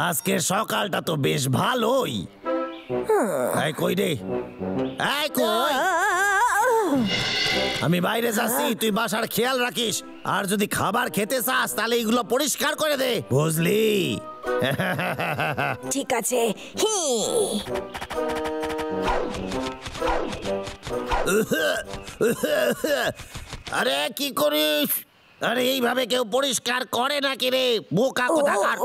আজকে সকালটা তো বেশ ভালোই। এই কই রে, এই কই? আমি বাইরে যাচ্ছি, তুই বাসার খেয়াল রাখিস। আর যদি খাবার খেতে চাস তাহলে এগুলো পরিষ্কার করে দে, বুঝলি? ঠিক আছে। আরে কি করিস? আরে এইভাবে কেউ পরিষ্কার করে নাকি রে, বোকা কোথাকার?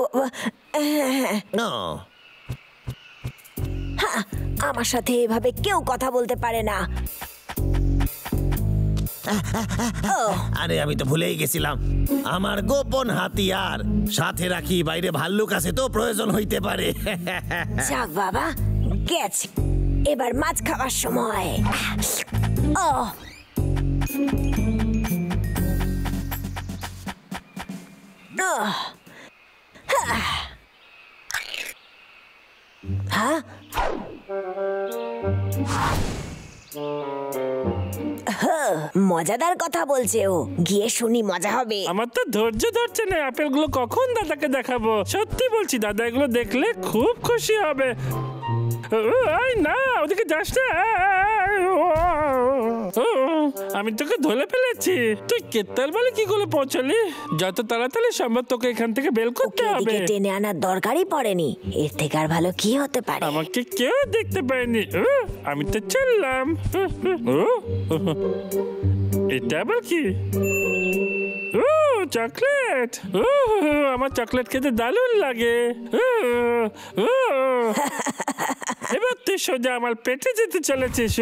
আমার সাথে এভাবে কেউ কথা বলতে পারে না। আরে আমি তো ভুলেই গেছিলাম, আমার গোপন হাতিয়ার সাথে রাখি। বাইরে ভাল্লুক আছে তো, প্রয়োজন হইতে পারে। যাক বাবা, গেছে। এবার মাছ খাওয়ার সময়। মজাদার কথা বলছে ও, গিয়ে শুনি, মজা হবে। আমার তো ধৈর্য ধরছে না, আপেলগুলো কখন দাদাকে দেখাবো। সত্যি বলছি দাদা এগুলো দেখলে খুব খুশি হবে। না, ওদিকে যাস না। আমি তোকে ধরে ফেলেছি। তুই কেতাল বলে কি করে পৌঁছালি? যত তাড়াতাড়ি সম্ভব তোকে এখান থেকে বের করতে হবে। টেনে আনার দরকারই পড়েনি, এর থেকে আর ভালো কি হতে পারে? আমাকে কেউ দেখতে পায়নি, আমি তো চললাম। এটা আবার কি? চকলেট। আমার চকলেট খেতে দারুণ লাগে। এবার তুই সোজা আমার পেটে যেতে চলেছিস।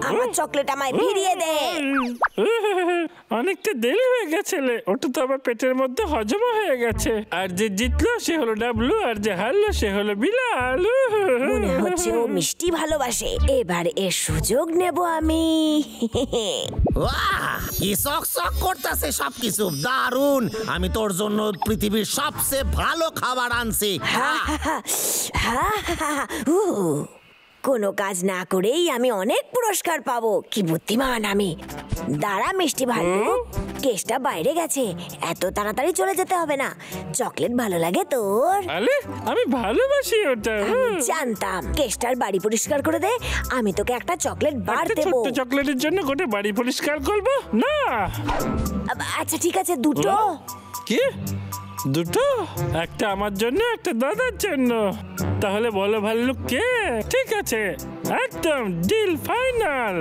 আমার চকলেট আমায় ফিরিয়ে দে। অনেকটা দেরি হয়ে গেছে, ওটা তো আমার পেটের মধ্যে হজম হয়ে গেছে। আর যে জিতলো সে হলো ডাবলু, আর যে হারলো সে হলো বিলাল। মনে হচ্ছে ও মিষ্টি ভালোবাসে। এবার এর সুযোগ নেব আমি। কি শখ শখ করতেছে সবকিছু, দারুণ। আমি তোর জন্য পৃথিবীর সবচেয়ে ভালো খাবার আনছি। কোনো কাজ না করেই আমি অনেক পুরস্কার পাবো। কি বুদ্ধিমান আমি। দাঁড়া মিষ্টি ভাল্লুক, কেসটা বাইরে গেছে, এত তাড়াতাড়ি চলে যেতে হবে না। চকলেট ভালো লাগে তোর? আমি ভালোবাসি ওটা। জানতাম। কেসটার বাড়ি পরিষ্কার করে দে, আমি তোকে একটা চকলেট বার দেবো। ছোট্ট চকলেটের জন্য গোটা বাড়ি পরিষ্কার করবো না? আচ্ছা ঠিক আছে, দুটো। কি দুটো? একটা আমার জন্য, একটা দাদার জন্য। তাহলে বলো ভাল্লুক কে? ঠিক আছে, একদম ডিল ফাইনাল।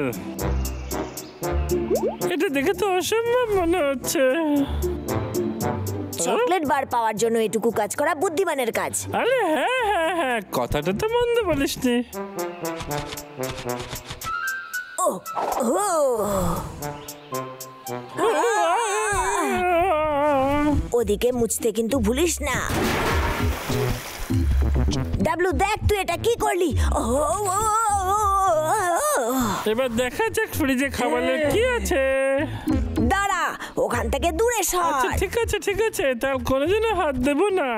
এটা দেখে তো অসম্ভব মনে হচ্ছে। চকলেট বার পাওয়ার জন্য এটুকু কাজ করা বুদ্ধিমানের কাজ। আরে হ্যাঁ হ্যাঁ হ্যাঁ, কথাটা তো মন্দ বলিসনি। ওদিকে মুছতে কিন্তু ভুলিস না। ডাবলু দেখ তুই এটা কি করলি। এবার দেখা যাক ফ্রিজে খাবারের কি আছে। দাঁড়া, ওখান থেকে দূরে সর। আচ্ছা ঠিক আছে ঠিক আছে, তার কোনোদিনও হাত দেব না।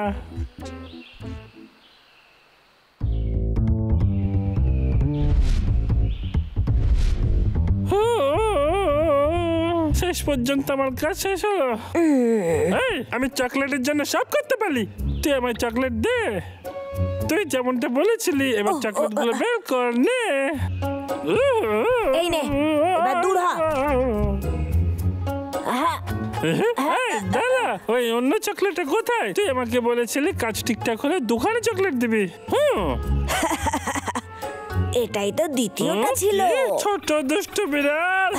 শেষ পর্যন্ত আমার কাজ শেষ হলো। আমি চকলেটের জন্য সব করতে পারি। তুই আমার চকলেট দে। তুই যেমনটা বলেছিলি, এবার চকলেট গুলো বের কর। নে, এই নে, এবার দূর হ। দাদা, ওই অন্য চকলেটটা কোথায়? তুই আমাকে বলেছিলি কাজ ঠিকঠাক হলে দুখানে চকলেট দিবি। এটাই তো দ্বিতীয়টা ছিল। ছোট দুষ্ট বিড়াল,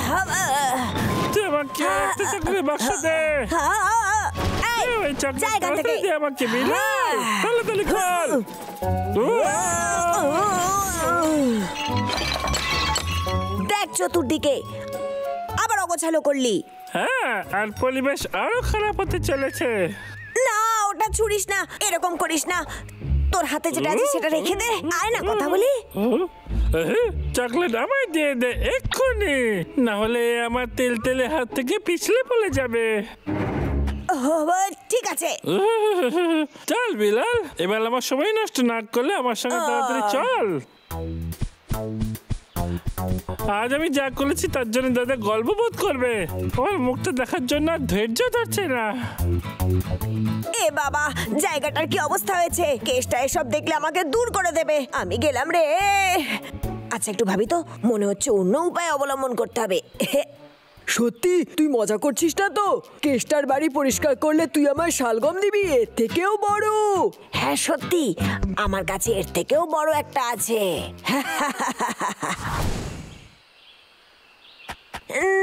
তুই আমাকে একটা চকলেট বাক্স দে। ওই চকলেট দে আমাকে বিড়াল, তাড়াতাড়ি খোল। দেখ চতুর্দিকে, আবার অগোছালো করলি। হ্যাঁ, আর পরিবেশ আরো খারাপ হতে চলেছে। না, ওটা ছুড়িস না, এরকম করিস না। তোর হাতে যেটা আছে সেটা রেখে দে। আয় না কথা বলি। চকলেট আমায় দিয়ে দে এক্ষুনি, না হলে আমার তেল তেলে হাত থেকে পিছলে পড়ে যাবে। ঠিক আছে, চল বিলাল, এবার আমার সময় নষ্ট না করলে আমার সঙ্গে তাড়াতাড়ি চল। আজ আমি যা করেছি তার জন্য দাদা গল্প বোধ করবে। আমার মুখটা দেখার জন্য আর ধৈর্য ধরছে না। এ বাবা, জায়গাটার কি অবস্থা হয়েছে! কেসটা এসব দেখলে আমাকে দূর করে দেবে। আমি গেলাম রে। আচ্ছা, একটু ভাবি তো, মনে হচ্ছে অন্য উপায় অবলম্বন করতে হবে। সত্যি তুই মজা করছিস না তো? কেষ্টার বাড়ি পরিষ্কার করলে তুই আমায় শালগম দিবি, এর থেকেও বড়। হ্যাঁ সত্যি, আমার কাছে এর থেকেও বড় একটা আছে।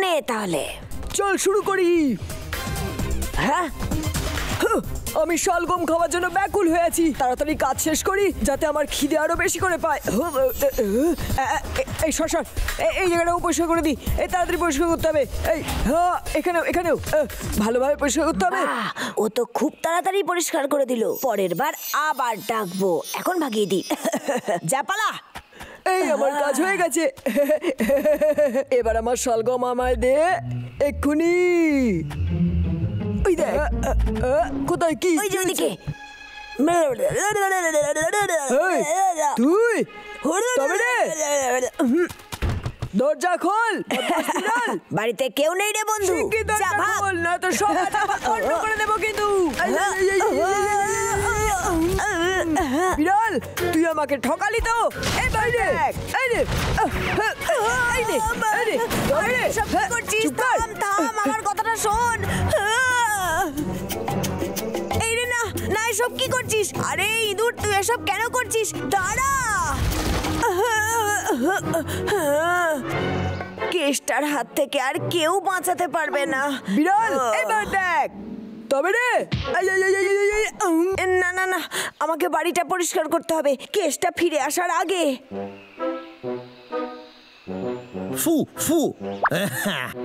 নে তাহলে চল শুরু করি। হ্যাঁ, আমি শালগম খাওয়ার জন্য ব্যাকুল হয়ে আছি। তাড়াতাড়ি কাজ শেষ করি যাতে আমার খিদে আরো বেশি করে পায়। এই সর, এই জায়গাটাও পরিষ্কার করে দিই। এই তাড়াতাড়ি পরিষ্কার করতে হবে। এই হ্যাঁ, এখানেও ভালোভাবে পরিষ্কার করতে হবে। ও তো খুব তাড়াতাড়ি পরিষ্কার করে দিল। পরের বার আবার ডাকবো। এখন ভাগিয়ে দিই। যা পালা। এই আমার কাজ হয়ে গেছে। এবার আমার শালগম আমায় দে এক্ষুনি। ওই দেখ, কোথায় কি? ওই যে ওদিকে। তুই তবে রে, দরজা খোল। বাড়িতে কেউ নেই রে বন্ধু। যা ভাগ। না তো সব বন্ধ করে দেবো কিন্তু। বিড়াল, তুই আমাকে ঠকালি তো। এই বাইরে, এই রে, এই রে, এই রে, সব কি করছিস? থাম থাম, আমার কথাটা শোন। এই রে, না না, এসব কি করছিস? আরে ইঁদুর, তুই এসব কেন করছিস? দাঁড়া। কেষ্টার হাত থেকে আর কেউ বাঁচাতে পারবে না। বিড়াল, এবার দেখ। তবে রে, না না না, আমাকে বাড়িটা পরিষ্কার করতে হবে কেষ্টা ফিরে আসার আগে। ফু ফু।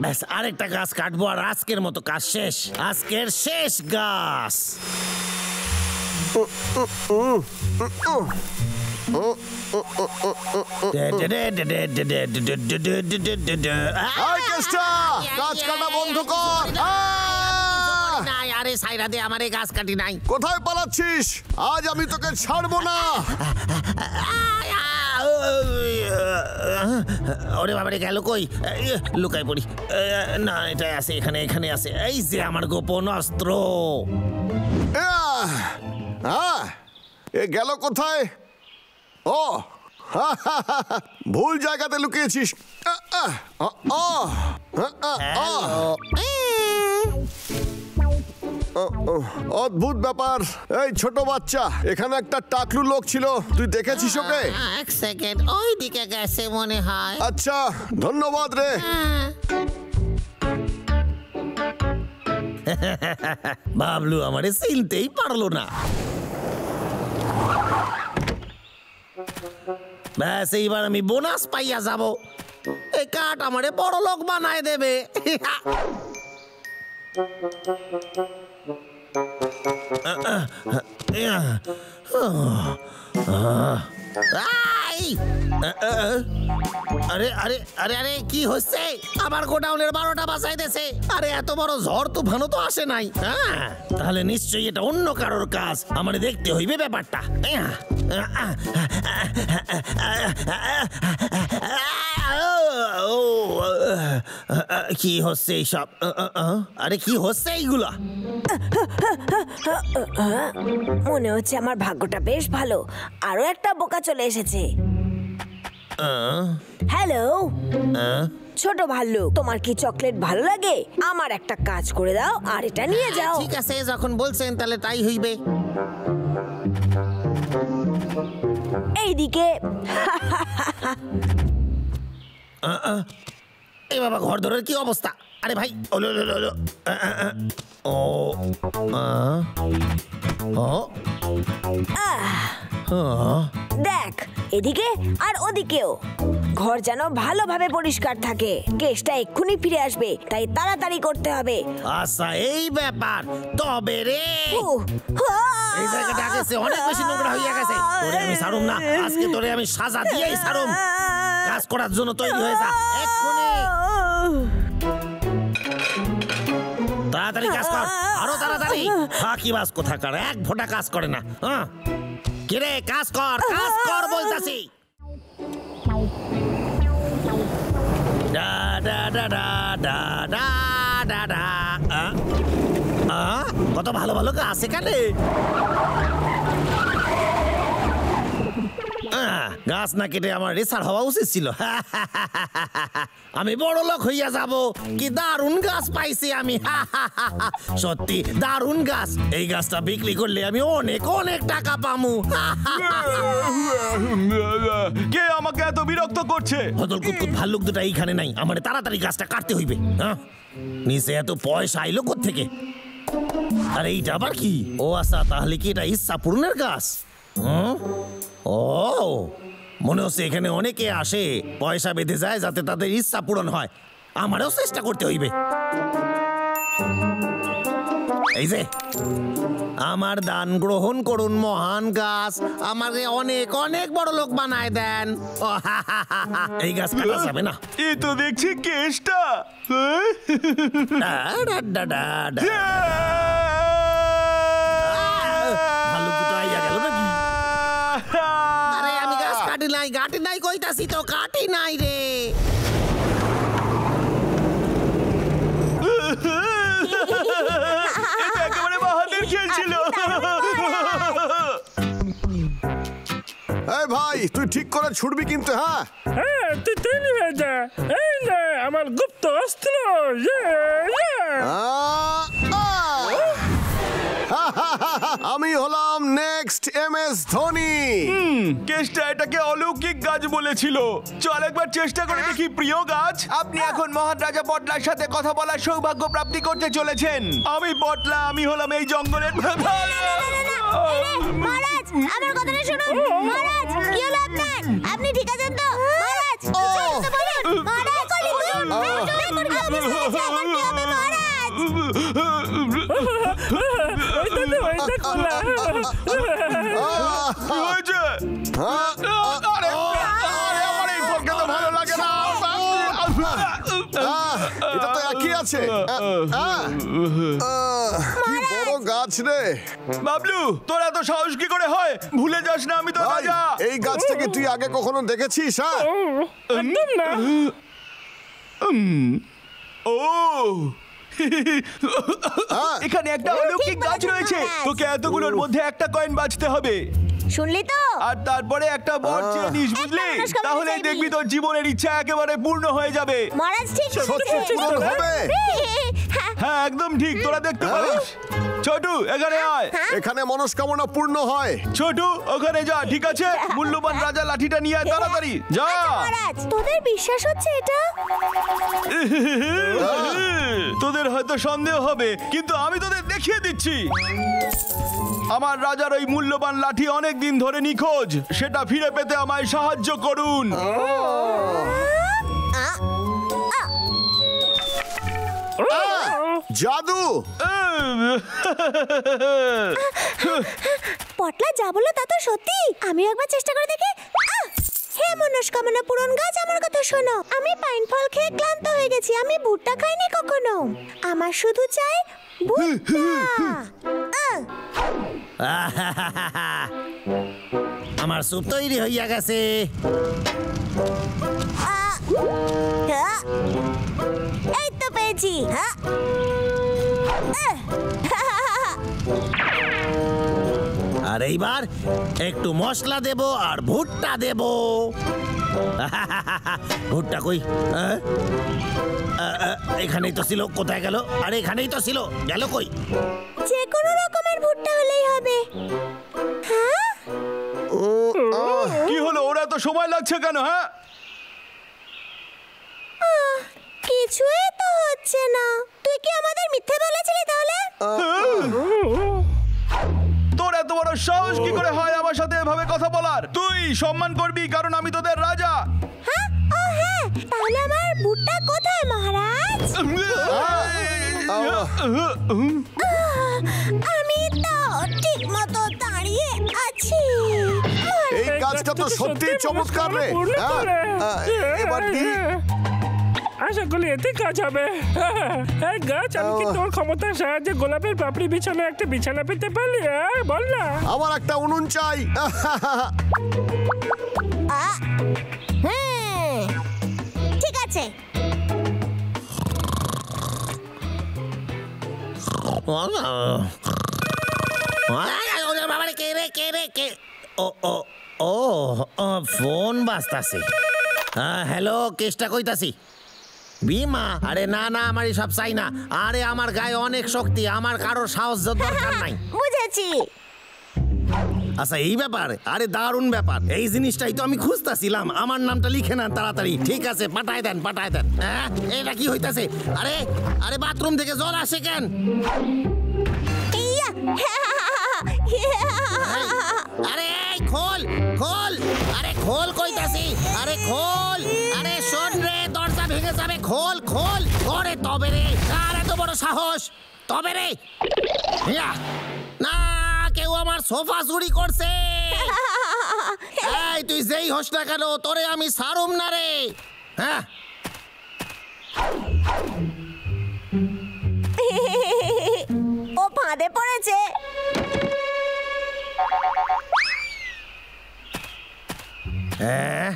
ব্যাস, আরেকটা গাছ কাটবো আর আজকের মতো কাজ শেষ। আজকের শেষ গাছ। গাছ কাটা বন্ধ কর। আরে সাইরা দে, আমার এই গাছ কাটি নাই। কোথায় পালাচ্ছিস? আজ আমি তোকে ছাড়বো না। ওরে বাবারে, গেল কই? লুকাই পড়ি। না, এটা আছে, এখানে আছে। এই যে আমার গোপন অস্ত্র। এ গেল কোথায়? ও, ভুল জায়গাতে লুকিয়েছিস। অদ্ভুত ব্যাপার। এই ছোট বাচ্চা, এখানে একটা টাকলু লোক ছিল, তুই দেখেছিস ওকে? এক সেকেন্ড, ওই দিকে গেছে মনে হয়। আচ্ছা, ধন্যবাদ রে। বাবলু আমারে চিনতেই পারলো না। ব্যাস, এইবার আমি বোনাস পাইয়া যাব। এই কাঠ আমারে বড় লোক বানায় দেবে। আরে আরে আরে আরে, কি হচ্ছে? আমার গোডাউনের 12টা বাঁচাইতেছে। আরে এত বড় ঝড় তুফানও তো আসে নাই। তাহলে নিশ্চয়ই এটা অন্য কারোর কাজ। আমার দেখতে হইবে ব্যাপারটা। কি হচ্ছে এইসব? আরে কি হচ্ছে এইগুলা? মনে হচ্ছে আমার ভাগ্যটা বেশ ভালো। আরো একটা বোকা চলে এসেছে। হ্যালো ছোট ভাল্লুক, তোমার কি চকলেট ভালো লাগে? আমার একটা কাজ করে দাও আর এটা নিয়ে যাও। ঠিক আছে, যখন বলছেন তাহলে তাই হইবে। এইদিকে। এই বাবা, ঘর ধরের কি অবস্থা? আরে ভাই, দেখ, এদিকে আর ওদিকেও ঘর যেন ভালোভাবে পরিষ্কার থাকে। কেসটা এক্ষুনি ফিরে আসবে, তাই তাড়াতাড়ি করতে হবে। আচ্ছা, এই ব্যাপার। তবে রে, এই জায়গাটা আগেছে অনেক বেশি নোংরা হইয়া গেছে। তোরে আমি ছাড়ুম না, আজকে তোরে আমি সাজা দিয়েই ছাড়ুম। কাজ করার জন্য তৈরি হয়ে যা এক্ষুনি। তাড়াতাড়ি কাজ কর, আরো তাড়াতাড়ি। ফাঁকিবাজ কোথাকার, এক ফোঁটা কাজ করে না। কিরে, কাজ কর বলতাছি। ডা ডা ডা ডা ডা ডা ডা। কত ভালো ভালো গাছ এখানে। গাছ না কেটে আমার রেসার হওয়া উচিত ছিল। আমি বড় লোক হইয়া যাব। কি দারুণ গাছ পাইছি আমি। সত্যি দারুণ গাছ। এই গাছটা বিক্রি করলে আমি অনেক অনেক টাকা পামু। কে আমাকে এত বিরক্ত করছে? হদল কুতকুত ভাল্লুক দুটা এইখানে নাই। আমার তাড়াতাড়ি গাছটা কাটতে হইবে। নিচে এত পয়সা আইলো কোত্থেকে? আর এইটা আবার কি? ও আচ্ছা, তাহলে কি এটা ইচ্ছা পূরণের গাছ? ও মনে হচ্ছে এখানে অনেকে আসে, পয়সা বেঁধে যায় যাতে তাদের ইচ্ছা পূরণ হয়। আমারও চেষ্টা করতে হইবে। এই যে আমার দান গ্রহণ করুন মহান গাছ, আমাকে অনেক অনেক বড় লোক বানায় দেন। এই গাছ কাটা যাবে না। এ তো দেখছি কেষ্টা। আরে আমি গাছ কাটি নাই কইতাছি তো, কাটি নাই রে। একেবারে বাহাদুর খেলছিল। এই ভাই, তুই ঠিক করে ছুটবি কিন্তু। হ্যাঁ, তুই তৈরি হয়ে যা। এই নে আমার গুপ্ত অস্ত্র। আমি হলাম নেক্সট MS ধোনি। কেষ্টা এটাকে অলৌকিক গাছ বলেছিল। চল একবার চেষ্টা করে দেখি প্রিয় গাছ। আপনি এখন মহান রাজা পটলার সাথে কথা বলার সৌভাগ্য প্রাপ্তি করতে চলেছেন। আমি পটলা, আমি হলাম এই জঙ্গলের। মহারাজ, আমার কথাটা শুনুন। মহারাজ, কি হলো আপনার? আপনি ঠিক আছেন তো? মহারাজ, কিছু একটা বলুন। মহারাজ, কি হবে মহারাজ? ভালো লাগে না। এটা তো একই আছে। কি বড় গাছ রে। বাবলু, তোর এত সাহস কি করে হয়? ভুলে যাস না আমি তো রাজা। এই গাছটাকে তুই আগে কখনো দেখেছিস? একদম না। ও এখানে একটা অলৌকিক গাছ রয়েছে। তোকে এতগুলোর মধ্যে একটা কয়েন বাঁচতে হবে। শুনলি তো? আর তারপরে একটা বর চেয়ে নিস, বুঝলি? তাহলেই দেখবি তোর জীবনের ইচ্ছা একেবারে পূর্ণ হয়ে যাবে। মহারাজ ঠিক সত্যি পূরণ হবে? হ্যাঁ, একদম ঠিক। তোরা দেখতে পারিস। ছোটু, এখানে আয়। এখানে মনস্কামনা পূর্ণ হয়। ছোটু, ওখানে যা। ঠিক আছে, মূল্যবান রাজা লাঠিটা নিয়ে আয় তাড়াতাড়ি। যা। মহারাজ, তোদের বিশ্বাস হচ্ছে এটা? তোদের হয়তো সন্দেহ হবে, কিন্তু আমি তোদের দেখিয়ে দিচ্ছি। আমার রাজার ওই মূল্যবান লাঠি অনেক দিন ধরে নিখোঁজ। সেটা ফিরে পেতে আমায় সাহায্য করুন। জাদু। পটলা যা বললো তা তো সত্যি। আমি একবার চেষ্টা করে দেখি। হে মনস্কামনা পূরণ গাছ, আমার কথা শোনো। আমি পাইন ফল খেয়ে ক্লান্ত হয়ে গেছি। আমি ভুট্টা খাইনি কখনো। আমার শুধু চাই ভুট্টা। আমার স্যুপ তৈরি হইয়া গেছে। এই তো পেয়েছি। আর এইবার একটু মশলা দেব আর ভুট্টা দেব। ভুট্টা কই? এখানেই তো ছিল। কোথায় গেল? আরে এখানেই তো ছিল, গেল কই? যে কোনো রকমের ভুট্টা হলেই হবে। কি হলো? ওরা এত সময় লাগছে কেন? হ্যাঁ, কিছুই তো হচ্ছে না। তুই কি আমাদের মিথ্যে বলেছিলি তাহলে? তোর এত বড় সাহস কি করে হয় আমার সাথে এভাবে কথা বলার? তুই সম্মান করবি, কারণ আমি তোদের রাজা। হ্যাঁ, ও হ্যাঁ, তাহলে আমার ভুট্টা কোথায় মহারাজ? আমি তো ঠিক মতো দাঁড়িয়ে আছি। এই গাছটা তো সত্যি চমৎকার রে। এবার কি? আশা করি এতে কাজ হবে। এই গাছ, আমি কি তোর ক্ষমতার সাহায্যে গোলাপের পাপড়ি বিছানো একটা বিছানা পেতে পারি? বল না। আমার একটা উনুন চাই। ঠিক আছে। বাবারে কে রে কে রে কে ও ও ও ফোন বাজতাছে। হ্যালো, কেসটা কইতাছি। বিমা? আরে না না, আমার সব চাই না। আরে আমার গায়ে অনেক শক্তি, আমার কারোর সাহস দরকার নাই। বুঝেছি। আচ্ছা এই ব্যাপার, আরে দারুণ ব্যাপার। এই জিনিসটাই তো আমি খুঁজতাছিলাম। আমার নামটা লিখে নেন তাড়াতাড়ি। ঠিক আছে, পাঠায় দেন পাঠায় দেন। হ্যাঁ, এটা কি হইতাছে? আরে আরে বাথরুম থেকে জল আসে কেন? আরে এই খোল খোল, আরে খোল কইতাছি, আরে খোল, আরে শোন রে, দরজা ভেঙে যাবে, খোল খোল। ওরে তবে রে, আর এত বড় সাহস, তবে রে। না, কেউ আমার সোফা চুরি করছে। এই তুই যেই হোস না কেন, তোরে আমি ছাড়ুম না রে। হ্যাঁ, ও ফাঁদে পড়েছে। হ্যাঁ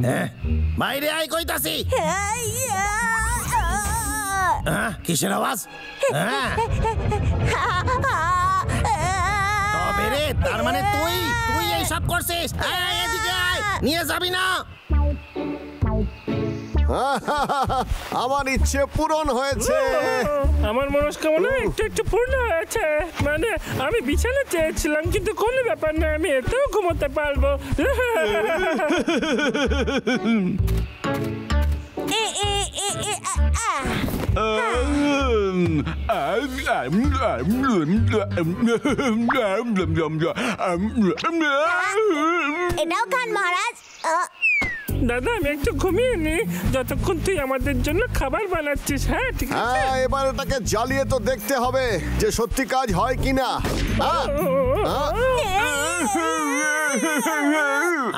হ্যাঁ, বাইরে আয় কইতাছি। কিসের আওয়াজ? হ্যাঁ, তবে রে, তার মানে তুই তুই এই সব করছিস? এদিকে আয়, নিয়ে যাবি না? আমার ইচ্ছে পূরণ হয়েছে। আমার মনস্কামনা একটু একটু পূর্ণ হয়েছে। মানে আমি বিছানা চেয়েছিলাম, কিন্তু কোনো ব্যাপার না, আমি এতেও ঘুমোতে পারবো। এটাও খান মহারাজ। দাদা, আমি একটু ঘুমিয়ে নি যতক্ষণ তুই আমাদের জন্য খাবার বানাচ্ছিস। হ্যাঁ ঠিক আছে। হ্যাঁ, এবার এটাকে জ্বালিয়ে তো দেখতে হবে যে সত্যি কাজ হয় কিনা।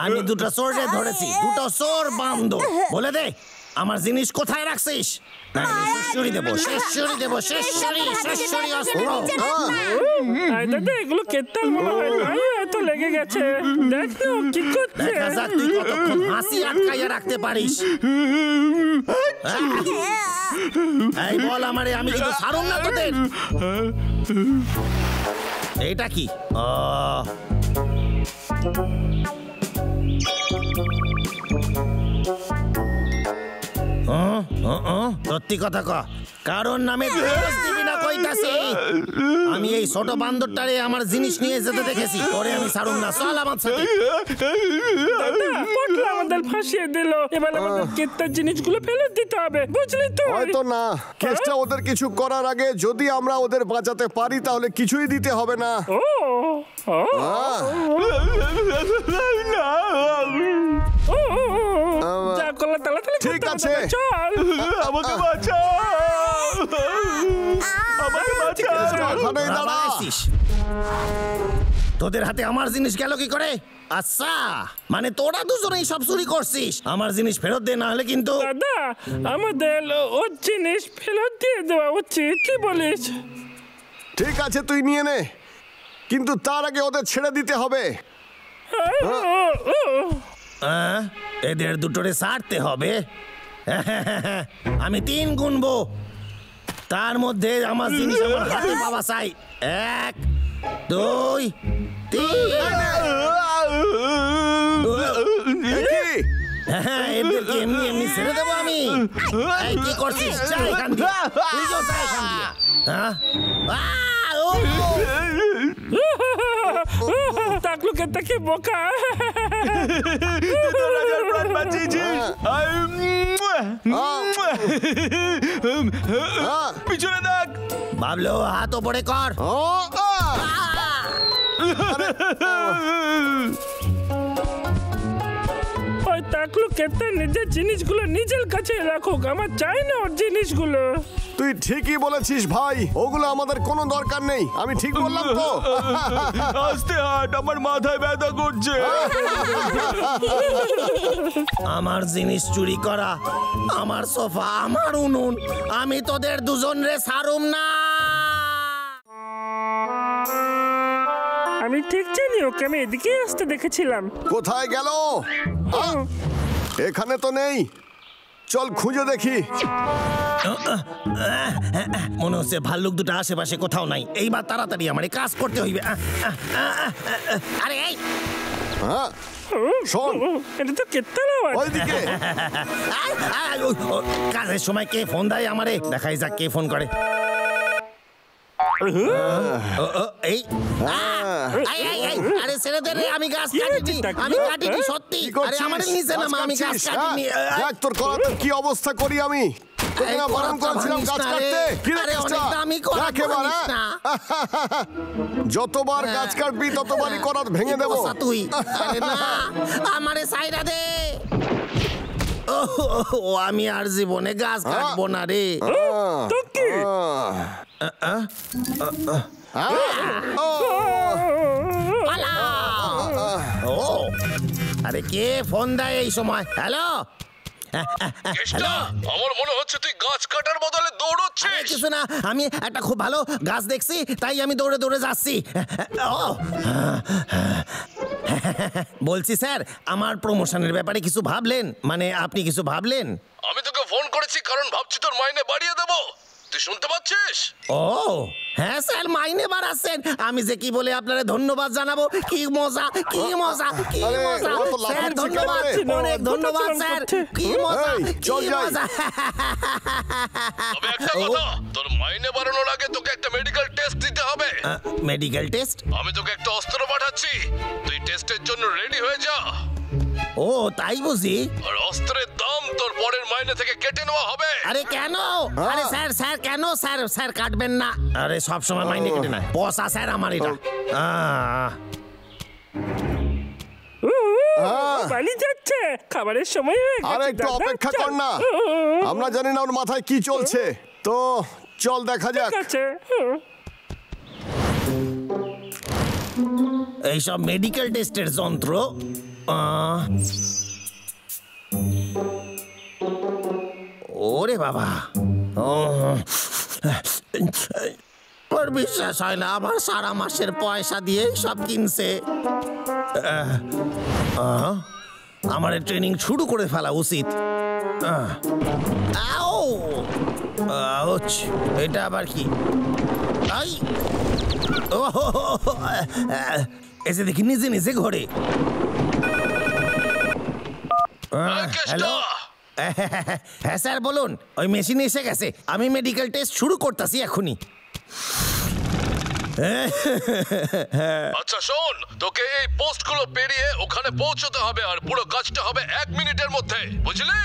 আমি দুটো চোরে ধরেছি, দুটো চোর বান্দর। বলে দে, আমার জিনিস কোথায় রাখছিস? শেষরি দেবো, শেষরি দেবো, শেষরি শেষরি অস্ত্র। দাদা, এগুলো কেতাল মনে হয় না, এত লেগে গেছে। দেখ না ও কি করছে। দেখা যাক তুই কতক্ষণ হাসি আটকাইয়া রাখতে পারিস। এই বল আমারে, আমি কিন্তু ছাড়ুম না তোদের। এটা কি? সত্যি কথা ক, কারণ নামে দোষ দিবি না কইতাছি। আমি এই ছোট বান্দরটারে আমার জিনিস নিয়ে যেতে দেখেছি, ওরে আমি ছাড়ুম না। চল আমার সাথে। পটলা আমাদের ফাঁসিয়ে দিল, এবার আমাদের কেতার জিনিসগুলো ফেরত দিতে হবে, বুঝলি তো? হয়তো না, কেসটা ওদের কিছু করার আগে যদি আমরা ওদের বাঁচাতে পারি তাহলে কিছুই দিতে হবে না। ও যা করলা তাড়াতাড়ি ঠিক আছে, চল। আমাকে বাঁচাও, আমাকে বাঁচাও। ওখানেই দাঁড়া। তোদের হাতে আমার জিনিস গেল কি করে? আচ্ছা, মানে তোরা দুজনেই সব চুরি করছিস। আমার জিনিস ফেরত দে, না হলে কিন্তু। দাদা, আমাদের ওর জিনিস ফেরত দিয়ে দেওয়া উচিত, কি বলিস? ঠিক আছে, তুই নিয়ে নে, কিন্তু তার আগে ওদের ছেড়ে দিতে হবে। এদের দুটোরে ছাড়তে হবে। আমি 3 গুনবো, তার মধ্যে আমার জিনিস আমার হাতে পাওয়া চাই। 1 2 3। এদেরকে এমনি এমনি ছেড়ে দেবো আমি? কি করছিস? যা এখান দিয়ে, তুই যা এখান দিয়ে। তাকলু কেতা কি বোকা। পিছনে দেখ। ভাবলো হাত ওপরে কর। ওই তাকলু কেতা নিজের জিনিসগুলো নিজের কাছে রাখুক, আমার চাই না ওর জিনিসগুলো। তুই ঠিকই বলেছিস ভাই, ওগুলো আমাদের কোনো দরকার নেই। আমি ঠিক বললাম তো? আস্তে হাট, আমার মাথায় ব্যথা করছে। আমার জিনিস চুরি করা, আমার সোফা, আমার উনুন, আমি তোদের দুজন রে ছাড়ুম না। আমি ঠিক জানি, ওকে আমি এদিকে আসতে দেখেছিলাম। কোথায় গেল? এখানে তো নেই, চল খুঁজে দেখি। মনে হচ্ছে ভাল্লুক দুটো আশেপাশে কোথাও নাই। এইবার তাড়াতাড়ি আমার এই কাজ করতে হইবে। আরে এই হ্যাঁ শোন, এটা তো কেত্তার আওয়াজ। ওইদিকে কাজের সময় কে ফোন দেয় আমারে? দেখাই যাক কে ফোন করে। এই আরে ছেড়ে দে রে, আমি গাছ কাটিনি, আমি কাটিনি সত্যি। আরে আমার নিচে না, আমি গাছ কাটিনি। দেখ তোর কলার কি অবস্থা করি আমি। তোকে না বারণ করেছিলাম গাছ কাটতে। কি রে আমি করা না, যতবার গাছ কাটবি ততবারই করাত ভেঙে দেব তুই। আরে না, আমারে সাইরা দে। ও আমি আর জীবনে গাছ কাটবো না রে। আরে কে ফোন দেয় এই সময়? হ্যালো, আমার মনে হচ্ছে তুই গাছ কাটার বদলে দৌড়চ্ছিস। কিছু না, আমি একটা খুব ভালো গাছ দেখছি, তাই আমি দৌড়ে দৌড়ে যাচ্ছি। বলছি স্যার, আমার প্রমোশনের ব্যাপারে কিছু ভাবলেন? মানে আপনি কিছু ভাবলেন? আমি তোকে ফোন করেছি কারণ ভাবছি তোর মাইনে বাড়িয়ে দেবো। তুই শুনতে পাচ্ছিস? ও হ্যাঁ স্যার, মাইনে বাড়াচ্ছেন। আমি যে কি বলে আপনারে ধন্যবাদ জানাবো। কি মজা, কি মজা, কি মজা স্যার, ধন্যবাদ, অনেক ধন্যবাদ স্যার। কি মজা, কি মজা। তবে একটা কথা, তোর মাইনে বাড়ানোর আগে তোকে একটা মেডিকেল টেস্ট দিতে হবে। Medical test? আমি তোকে একটা অস্ত্র পাঠাচ্ছি, তুই টেস্টের জন্য রেডি হয়ে যা। ও তাই বুঝি? আর অস্ত্রের দাম তোর পরের মাইনে থেকে কেটে নেওয়া হবে। আরে কেন? আরে স্যার, স্যার কেন স্যার? স্যার কাটবেন না। আরে সব সময় মাইনে কেটে না, পয়সা স্যার আমার এটা। বালি যাচ্ছে, খাবারের সময় হয়ে গেছে। আরে একটু অপেক্ষা কর না, আমরা জানি না ওর মাথায় কি চলছে। তো চল দেখা যাক। এইসব মেডিকেল টেস্টের যন্ত্র ওরে বাবা, ওর বিশ্বাস হয় না, আমার সারা মাসের পয়সা দিয়ে সব কিনছে। আমার ট্রেনিং শুরু করে ফেলা উচিত। এটা আবার কি? এসে দেখি নিজে নিজে ঘরে। হ্যালো, হ্যাঁ স্যার বলুন। ওই মেশিন এসে গেছে, আমি মেডিকেল টেস্ট শুরু করতেছি এখনই। আচ্ছা শোন, তোকে এই পোস্টগুলো পেরিয়ে ওখানে পৌঁছতে হবে, আর পুরো কাজটা হবে 1 মিনিটের মধ্যে, বুঝলি?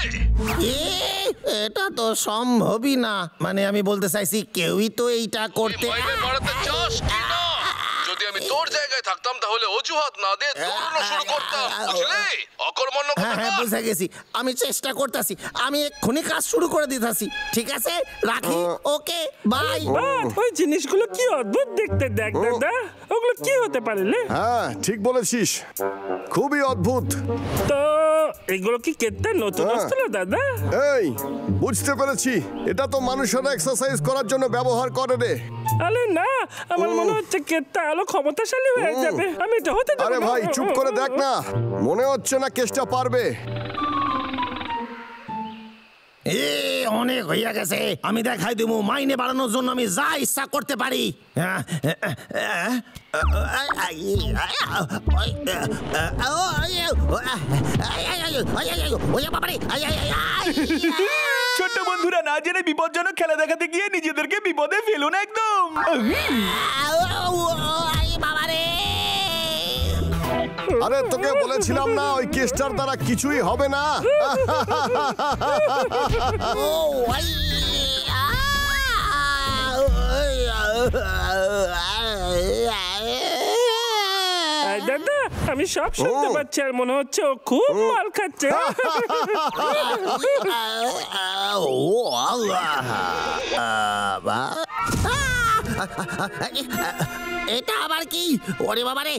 এটা তো সম্ভবই না। মানে আমি বলতে চাইছি, কেউই তো এইটা করতে বাড়াতে চাস কি না? যদি আমি তোর জায়গায় থাকতাম তাহলে অজুহাত না দিয়ে দৌড়ানো শুরু করতাম, বুঝলি? অকর্মণ্য। হ্যাঁ বুঝে গেছি, আমি চেষ্টা করতেছি। আমি এক্ষুনি কাজ শুরু করে দিতেছি। ঠিক আছে, রাখি। Okay bye. ওই জিনিসগুলো কি অদ্ভুত দেখতে, দেখ দাদা, ওগুলো কি হতে পারে? হ্যাঁ ঠিক বলেছিস, খুবই অদ্ভুত। তো এগুলো কি কেত্তার নতুন অস্ত্র দাদা? এই বুঝতে পেরেছি, এটা তো মানুষেরা এক্সারসাইজ করার জন্য ব্যবহার করে রে। আরে না, আমার মনে হচ্ছে কেত্তা আলো ক্ষমতাশালী হয়ে যাবে। আমি এটা হতে দেব না। আরে ভাই চুপ করে দেখ না, মনে হচ্ছে না কেসটা পারবে। অনেক হইয়া গেছে, আমি দেখাই দেবো মাইনে বাড়ানোর জন্য আমি যা ইচ্ছা করতে পারি। ছোট্ট বন্ধুরা, না জেনে বিপজ্জনক খেলা দেখাতে গিয়ে নিজেদেরকে বিপদে ফেলুন একদম। আরে তোকে বলেছিলাম না ওই কেসটার দ্বারা কিছুই হবে না। দাদা আমি সব শুনতে পাচ্ছি, আর মনে হচ্ছে ও খুব মাল খাচ্ছে। এটা আবার কি? ওরে বাবা রে!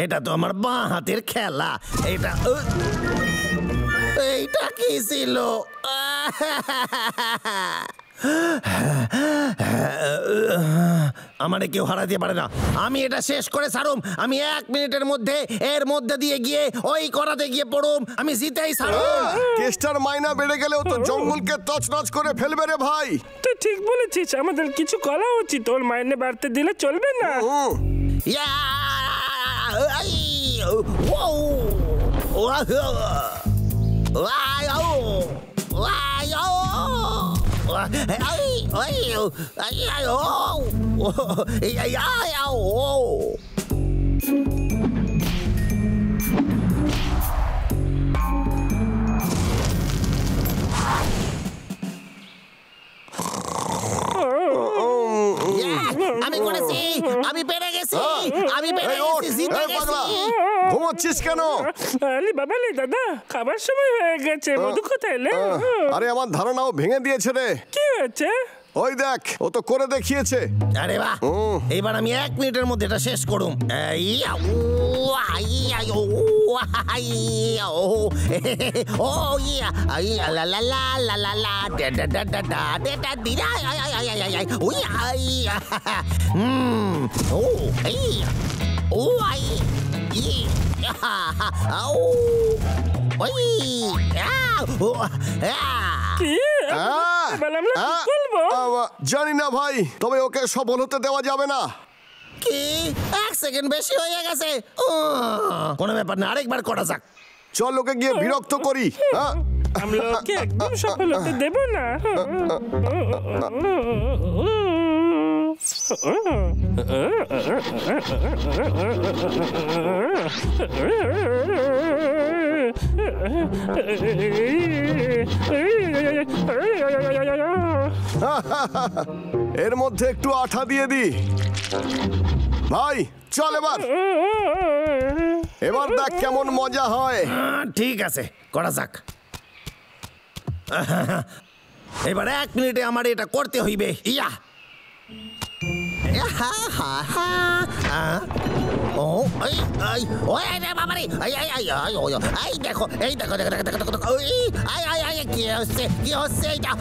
এটা তো আমার বাঁ হাতের খেলা। এইটা কি ছিল? আমারে কেউ হারাতে পারে না। আমি এটা শেষ করে ছাড়ুম। আমি 1 মিনিটের মধ্যে এর মধ্যে দিয়ে গিয়ে ওই করাতে গিয়ে পড়ুম। আমি জিতেই ছাড়ুম। কেষ্টার মাইনা বেড়ে গেলেও তো জঙ্গলকে তছনছ করে ফেলবে রে ভাই। তুই ঠিক বলেছিস, আমাদের কিছু করা উচিত। ওর মাইনে বাড়তে দিলে চলবে না। ইয়া! আই! ওয়াও! ওয়াও! ওয়াও! ওয়াও! আই! আই! আই! আই! ও! আই! আই! আই! ও! আমি করেছি, আমি পেরে গেছি, আমি পেরে গেছি, জিতে গেছি। ঘুমাচ্ছিস কেন? আরে বাবা লে দাদা, খাবার সময় হয়ে গেছে। মধু কোথায় এলে? আরে আমার ধারণাও ভেঙে দিয়েছে রে। কি হয়েছে? ওই দেখ, ও তো করে দেখিয়েছে। আরে বাহ, এবার আমি 1 মিনিটের মধ্যে এটা শেষ করুম। জানি না ভাই, তবে ওকে সফল হতে দেওয়া যাবে না। কি 1 সেকেন্ড বেশি হয়ে গেছে? কোনো ব্যাপার না, আরেকবার করা যাক। চল ওকে গিয়ে বিরক্ত করি। আমরা ওকে একদম সফল হতে দেব না। এর মধ্যে একটু আঠা দিয়ে দি ভাই। চল এবার দেখ কেমন মজা হয়। ঠিক আছে, করা যাক। এবার 1 মিনিটে আমার এটা করতে হইবে। ইয়া! ও এই এই ওই রে বাবা রে! এই এই এই এই দেখো, এই দেখো দেখো দেখো দেখো দেখো। ওই আই আই আই কি হচ্ছে, কি হচ্ছে এটা?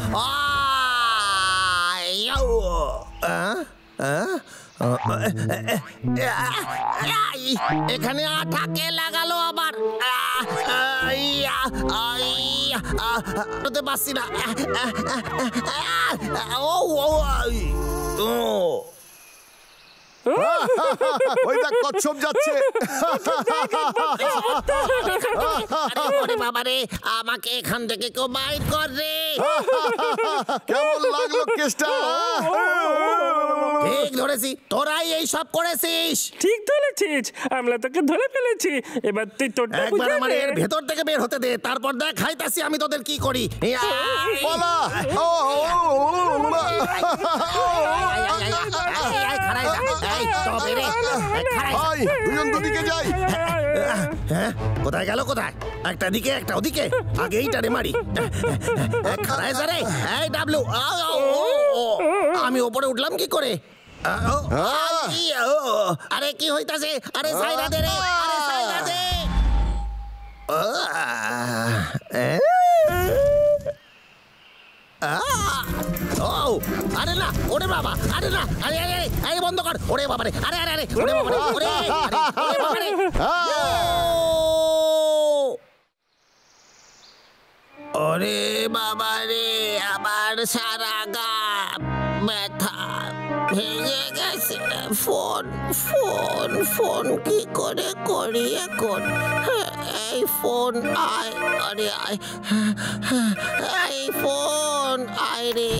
এখানে আঠা কে লাগালো আবার? হতে পারছি না। ওই দেখ কচ্ছপ যাচ্ছে। বাবা রে, আমাকে এখান থেকে কেউ বাইর কর রে। কেমন লাগলো কেসটা? ঠিক ধরেছি, তোরাই এই সব করেছিস। ঠিক ধরেছিস, আমরা তোকে ধরে ফেলেছি। এবার তুই তোরটা একবার আমার এর ভেতর থেকে বের হতে দে, তারপর দেখ খাইতাছি আমি তোদের কি করি। পালা! ভাই, দুজন দুদিকে যাই। হ্যাঁ, কোথায় গেল? কোথায়? একটা দিকে একটা ওদিকে। আগে এইটারে মারি। খারায় যারে। এই ডাবলু, আমি ওপরে উঠলাম কি করে? আরে কি হইতাছে? আরে সাইরা দে রে, আরে সাইরা দে। আরে না, ওরে বাবা, আরে না, আরে আরে আরে বন্ধ কর। ওরে বাবা রে, আরে আরে আরে, ওরে বাবা রে, ওরে বাবা রে। ওরে বাবা রে, আমার সারা গা ব্যথা, ভেঙে গেছে। ফোন ফোন ফোন কি করে করি এখন? এই ফোন আয়, আরে আয়, এই ফোন আয় রে।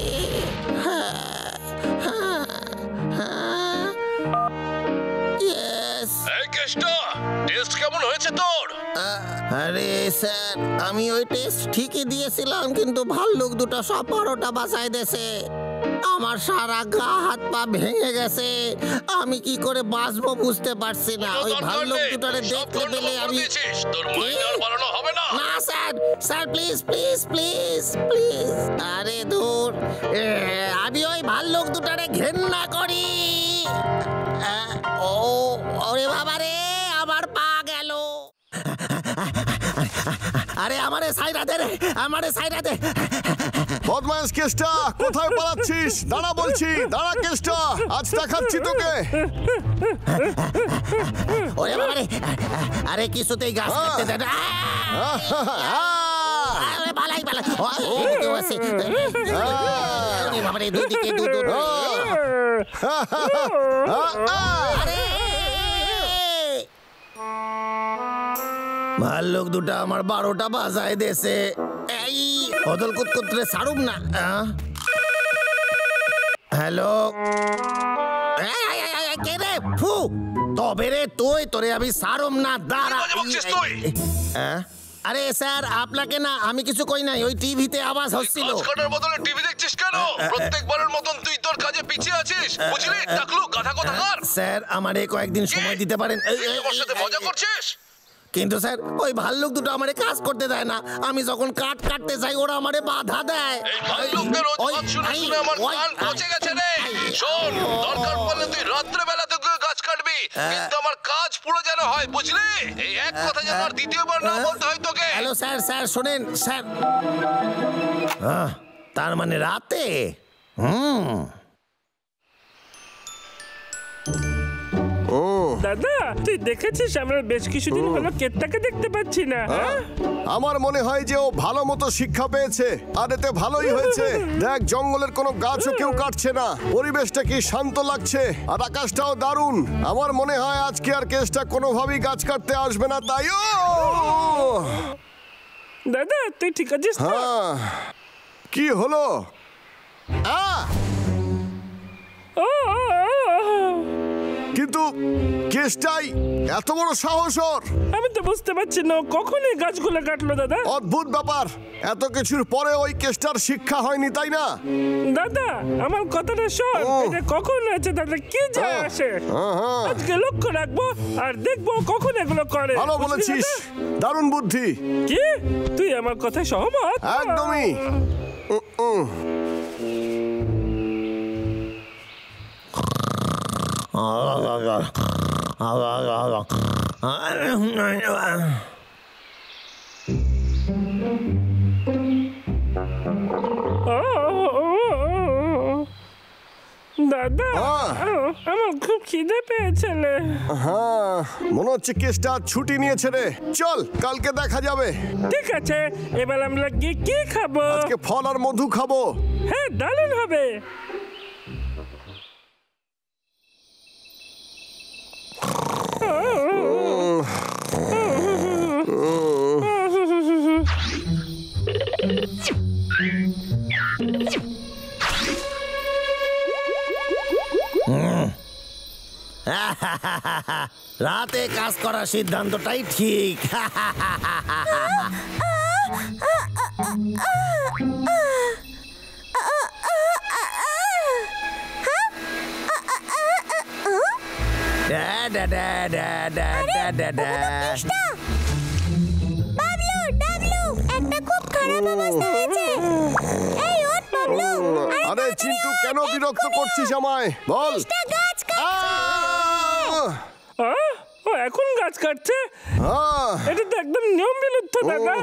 টেস্ট কেমন হয়েছে তোর? আরে স্যার, আমি ওই টেস্ট ঠিকই দিয়েছিলাম, কিন্তু ভাল্লুক দুটো সব 12টা বাঁচাই দেছে। আমার সারা গা হাত পা ভেঙে গেছে। আমি কি করে বাঁচবো বুঝতে পারছি না। ওই ভাল্লুক দুটোরে দেখতে পেলে আমি না sir, sir please please please please. আরে ধুর, আমি ওই ভাল্লুক দুটোরে ঘেন্না করি। ও ওরে বাবা রে, আমার পা গেল। আরে আমারে সাইরা দে রে, আমারে সাইরা দে। বদমাইশ কেষ্টা, কোথায় পালাচ্ছিস? দাঁড়া বলছি, দাঁড়া কেষ্টা, আজ দেখাচ্ছি তোকে। ওরে বাবা রে, আরে কিছুতেই গাছ কাটতে দে না। আরে বালাই বালাই, এদিকেও আছে। ওরে বাবা রে, দুদিকে দুটো। আরে ভাল্লুক দুটা আমার 12টা বাজায় দেছে। এই বদল কুতকুত রে ছাড়ুম না। হ্যালো, কে রে? ফু, তবে রে তুই, তোরে আমি ছাড়ুম না, দাঁড়া। আরে স্যার, আপনাকে না, আমি কিছু কই নাই, ওই টিভিতে আওয়াজ হচ্ছিল। গাছ কাটার বদলে টিভি দেখছিস কেন? প্রত্যেকবারের মতন তুই তোর কাজে পিছিয়ে আছিস, বুঝলি? টাকলু, গাধা কোথাকার। স্যার, আমারে কয়েকদিন সময় দিতে পারেন? আমার সাথে মজা করছিস? কিন্তু স্যার, ওই ভাল্লুক দুটো আমারে কাজ করতে দেয় না। আমি যখন কাট কাটতে যাই, ওরা আমারে বাধা দেয়। এই ভাল্লুকদের অজুহাত শুনে শুনে আমার কান পচে গেছে রে। শোন, দরকার পড়লে তুই রাত্রে বেলা থেকে গাছ কাটবি, কিন্তু আমার কাজ পুরো যেন হয়, বুঝলি? এই এক কথা যেন আর দ্বিতীয়বার না বলতে হয় তোকে। হ্যালো স্যার, স্যার শোনেন স্যার। তার মানে রাতে? দাদা, তুই দেখেছিস আমরা বেশ কিছুদিন হলো কেতটাকে দেখতে পাচ্ছি না। আমার মনে হয় যে ও ভালো মতো শিক্ষা পেয়েছে, আর এতে ভালোই হয়েছে। দেখ, জঙ্গলের কোনো গাছও কেউ কাটছে না, পরিবেশটা কি শান্ত লাগছে, আর আকাশটাও দারুণ। আমার মনে হয় আজকে আর কেসটা কোনোভাবেই গাছ কাটতে আসবে না, তাই দাদা, তুই ঠিক আছিস? হ্যাঁ, কি হলো? কিন্তু কেসটাই এত বড় সাহস ওর! আমি তো বুঝতে পারছি না কখন এই গাছগুলো কাটলো। দাদা, অদ্ভুত ব্যাপার, এত কিছুর পরে ওই কেসটার শিক্ষা হয়নি, তাই না? দাদা আমার কথাটা শোন, এটা কখন হয়েছে দাদা, কি যায় আসে? আজকে লক্ষ্য রাখবো আর দেখবো কখন এগুলো করে। ভালো বলেছিস, দারুণ বুদ্ধি। কি তুই আমার কথায় সহমত? একদমই। দাদা, আমার খুব খিদে পেয়েছে। হ্যাঁ, মনে হচ্ছে কেসটা ছুটি নিয়েছে রে। চল, কালকে দেখা যাবে। ঠিক আছে, এবার আমরা গিয়ে কি খাবো? আজকে ফল আর মধু খাবো। হ্যাঁ, দারুণ হবে। রাতে কাজ করার সিদ্ধান্তটাই ঠিক। আরে চিন্টু, কেন বিরক্ত করছিস আমায়? বল। ও এখন গাছ কাটছে? এটা তো একদম নিয়ম বিরুদ্ধ দাদা।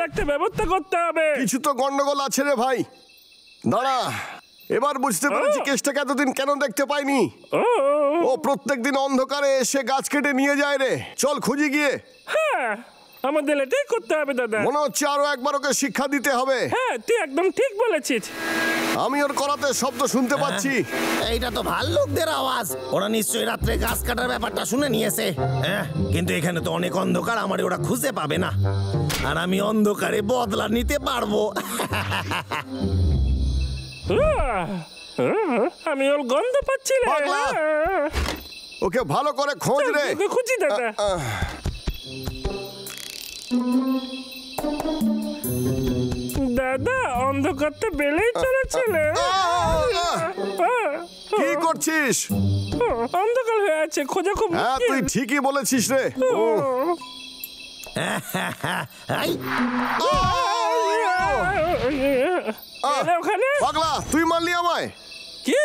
একটা ব্যবস্থা করতে হবে। কিছু তো গন্ডগোল আছে রে ভাই। দাঁড়া, এবার বুঝতে পেরেছি কেসটাকে এতদিন কেন দেখতে পাইনি। ও প্রত্যেকদিন অন্ধকারে এসে গাছ কেটে নিয়ে যায় রে। চল খুঁজি গিয়ে। হ্যাঁ, আমাদের এটাই করতে হবে দাদা। মনে হচ্ছে আরো একবার ওকে শিক্ষা দিতে হবে। হ্যাঁ, তুই একদম ঠিক বলেছিস। আমি ওর করাতে শব্দ শুনতে পাচ্ছি। এইটা তো ভাল্লুকদের আওয়াজ। ওরা নিশ্চয়ই রাত্রে গাছ কাটার ব্যাপারটা শুনে নিয়েছে। হ্যাঁ, কিন্তু এখানে তো অনেক অন্ধকার, আমার ওরা খুঁজে পাবে না, আর আমি অন্ধকারে বদলা নিতে পারবো। আমি ওর গন্ধ পাচ্ছি না। ওকে ভালো করে খোঁজ রে। খুঁজি দাদা। দাদা, অন্ধকার তো বেড়েই চলেছে। কি করছিস? অন্ধকার হয়ে আছে, খোঁজা খুব। হ্যাঁ, তুই ঠিকই বলেছিস রে। ওখানে পাগলা, তুই মারলি আমায়? কি?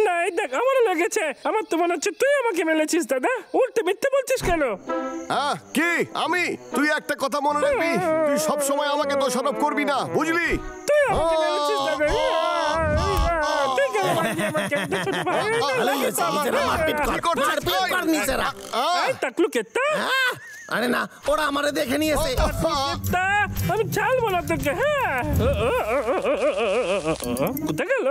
না, এই দেখ আমারও লেগেছে। আমার তো মনে হচ্ছে তুই আমাকে মেলেছিস দাদা। উল্টে মিথ্যে বলছিস কেন? কি আমি? তুই একটা কথা মনে রাখবি, তুই সব সময় আমাকে দোষারোপ করবি না, বুঝলি? তুই আমাকে মেলেছিস দাদা। তুই কেন আমাকে ছোট ভাই? টাকলু কেতা? আরে না, ওরা আমারে দেখে নিয়েছে। আমি ছাড়বো না তোকে। হ্যাঁ, কোথায় গেল?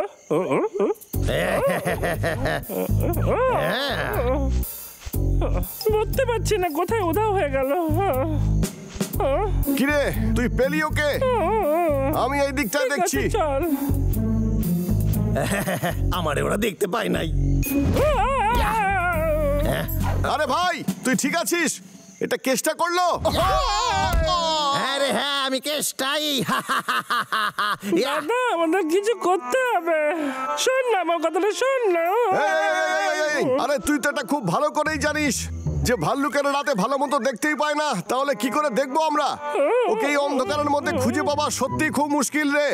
বুঝতে পারছি না কোথায় উধাও হয়ে গেল। কিরে তুই পেলি ওকে? আমি এই দিকটা দেখছি। চল। আমারে ওরা দেখতে পায় নাই। আরে ভাই তুই ঠিক আছিস? এটা কেসটা করলো? আরে হ্যাঁ আমি কেসটাই। দাদা আমাদের কিছু করতে হবে। শোন না আমার কথাটা, শোন না। আরে তুই তো এটা খুব ভালো করেই জানিস যে ভাল্লুকের রাতে ভালো মতো দেখতেই পায় না, তাহলে কি করে দেখবো আমরা ওকে? এই অন্ধকারের মধ্যে খুঁজে পাওয়া সত্যি খুব মুশকিল রে।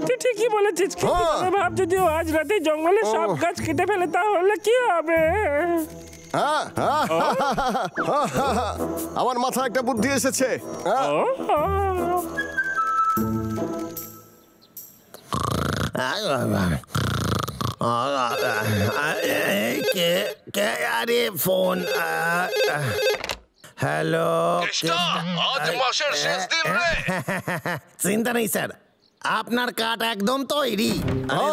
তুই ঠিকই বলেছিস। ভাব যদি আজ রাতে জঙ্গলে সব গাছ কেটে ফেলে তাহলে কি হবে? আমার মাথায় একটা বুদ্ধি এসেছে। আরে ফোন। হ্যালো, আজ মাসের শেষ দিন রে। চিন্তা নেই স্যার, আপনার কাঠ একদম তৈরি।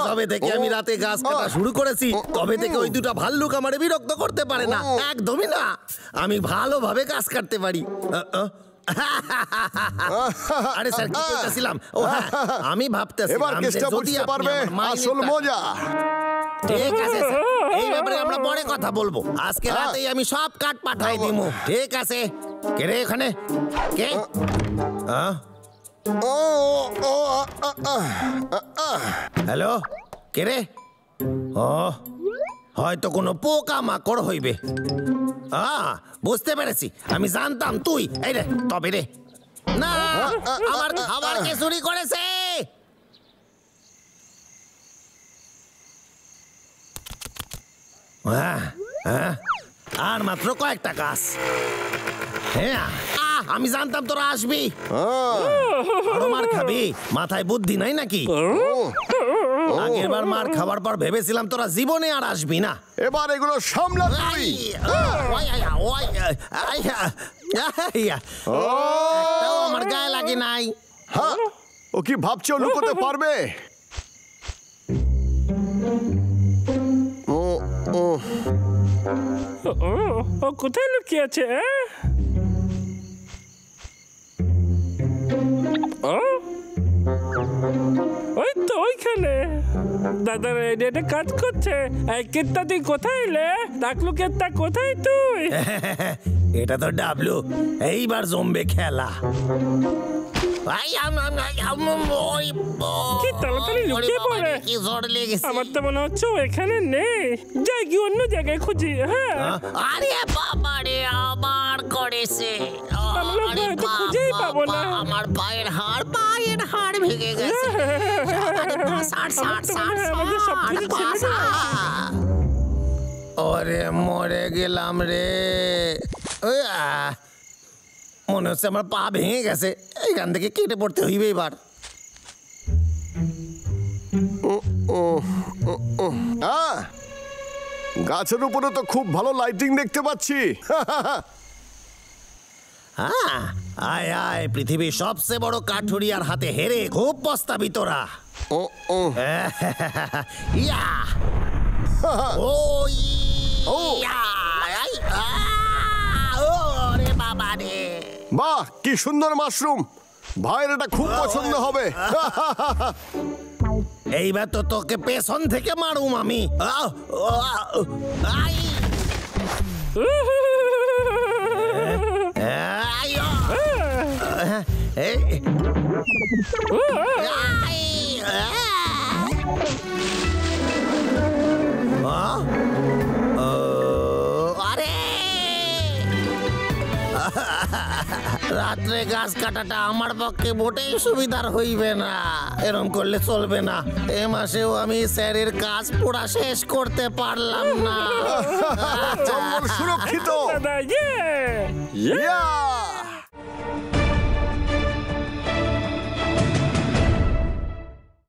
তবে থেকে আমি রাতে গাছ কাটা শুরু করেছি, তবে থেকে ওই দুটো ভাল্লুক আমারে বিরক্ত করতে পারে না, একদমই না। আমি ভালোভাবে গাছ কাটতে পারি। আরে স্যার কি বলতেছিলাম? ও হ্যাঁ, আমি ভাবতেছিলাম যদি আপনি আসল মজা। ঠিক আছে স্যার, এই ব্যাপারে আমরা পরে কথা বলবো। আজকে রাতেই আমি সব কাঠ পাঠাই দিমু। ঠিক আছে। কে রে এখানে? কে? হ্যালো, কে রে? ও হয়তো কোনো পোকা মাকড় হইবে। বুঝতে পেরেছি, আমি জানতাম তুই। এই রে তবে রে, না আমার খাবার কে চুরি করেছে? আর মাত্র কয়েকটা গাছ। হ্যাঁ আমি জানতাম তোরা আসবি। আরো মার খাবি? মাথায় বুদ্ধি নাই নাকি? আগের বার মার খাবার পর ভেবেছিলাম তোরা জীবনে আর আসবি না। এবার এগুলো সামলা তুই। একটাও আমার গায়ে লাগে নাই। ও কি ভাবছে ও লুকোতে পারবে? ও কোথায় লুকিয়ে আছে? ওই তো ওইখানে। দাদার এটা কাজ করছে। এই কেত্তা তুই কোথায় এলে? ডাকলু কেত্তা কোথায় তুই? এটা তো ডাবলু, এইবার জমবে খেলা। কি তাড়াতাড়ি লুকিয়ে পড়ে। আমার তো মনে হচ্ছে এখানে নেই। যাই কি অন্য জায়গায় খুঁজি। হ্যাঁ আরে বাবা রে, আবার করেছে। খুঁজেই পাবো না। আমার পায়ের হাড় ভেঙে গেছে। ওরে মরে গেলাম রে। মনে হচ্ছে আমার পা ভেঙে গেছে। এইখান থেকে কেটে পড়তে হইবে এবার। গাছের উপরে তো খুব ভালো লাইটিং দেখতে পাচ্ছি। আয় আয়, পৃথিবীর সবচেয়ে বড় কাঠুরিয়ার হাতে হেরে খুব পস্তাবি তোরা। বাহ কি সুন্দর মাশরুম, ভাইয়ের এটা খুব পছন্দ হবে। এইবার তো তোকে পেছন থেকে মারুম আমি। আরে রাত্রে গাছ কাটাটা আমার পক্ষে মোটেই সুবিধার হইবে না। এরকম করলে চলবে না। এ মাসেও আমি স্যারের কাজ পুরা শেষ করতে পারলাম না। জঙ্গল সুরক্ষিত। দাদা, ইয়ে! ইয়া!